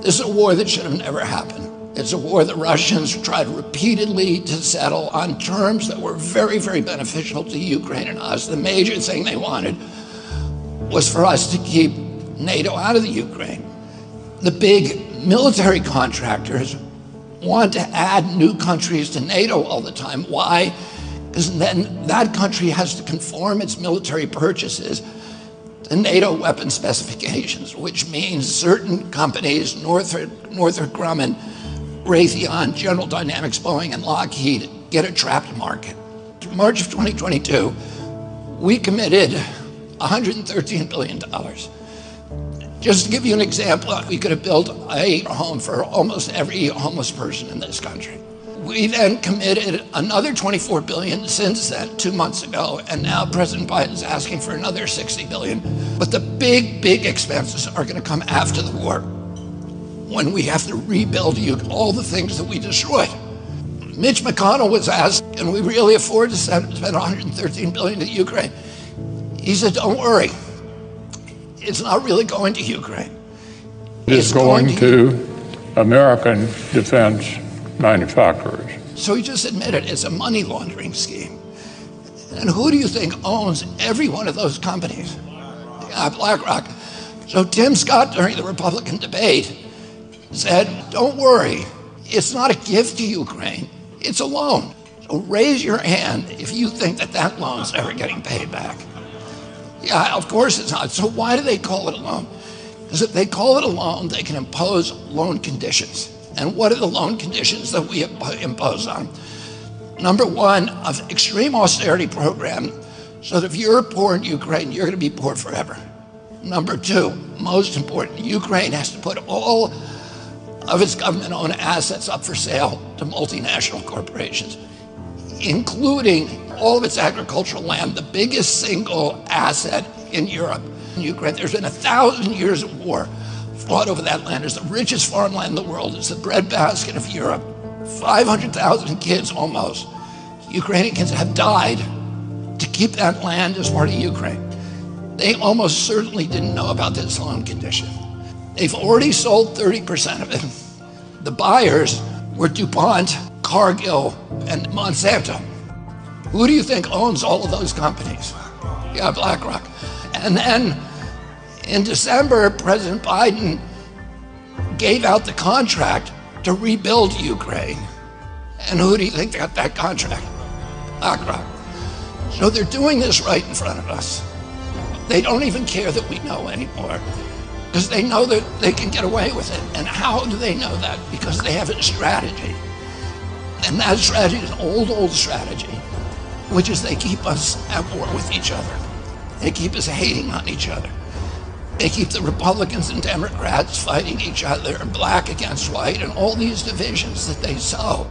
This is a war that should have never happened. It's a war the Russians tried repeatedly to settle on terms that were very, very beneficial to Ukraine and us. The major thing they wanted was for us to keep NATO out of the Ukraine. The big military contractors want to add new countries to NATO all the time. Why? Because then that country has to conform its military purchases to NATO weapon specifications, which means certain companies, Northrop Grumman, Raytheon, General Dynamics, Boeing, and Lockheed, get a trapped market. In March of 2022, we committed $113 billion. Just to give you an example, we could have built a home for almost every homeless person in this country. We then committed another $24 billion since then, 2 months ago, and now President Biden's asking for another $60 billion. But the big, big expenses are going to come after the war, when we have to rebuild all the things that we destroyed. Mitch McConnell was asked, can we really afford to spend $113 billion to Ukraine? He said, don't worry. It's not really going to Ukraine. It's going to American defense manufacturers. So he just admitted it's a money laundering scheme. And who do you think owns every one of those companies? BlackRock. So Tim Scott, during the Republican debate, said, don't worry, it's not a gift to Ukraine, it's a loan. So raise your hand if you think that that loan's ever getting paid back. Yeah, of course it's not. So why do they call it a loan? Because if they call it a loan, they can impose loan conditions. And what are the loan conditions that we impose on? Number one, an extreme austerity program, so that if you're poor in Ukraine, you're going to be poor forever. Number two, most important, Ukraine has to put all of its government-owned assets up for sale to multinational corporations, including all of its agricultural land, the biggest single asset in Europe. In Ukraine, there's been 1,000 years of war fought over that land. It's the richest farmland in the world. It's the breadbasket of Europe. 500,000 kids almost, Ukrainian kids, have died to keep that land as part of Ukraine. They almost certainly didn't know about this loan condition. They've already sold 30% of it. The buyers were DuPont, Cargill, and Monsanto. Who do you think owns all of those companies? Yeah, BlackRock. And then in December, President Biden gave out the contract to rebuild Ukraine. And who do you think got that contract? BlackRock. So they're doing this right in front of us. They don't even care that we know anymore, because they know that they can get away with it. And how do they know that? Because they have a strategy. And that strategy is an old strategy, which is they keep us at war with each other. They keep us hating on each other. They keep the Republicans and Democrats fighting each other, black against white, and all these divisions that they sow.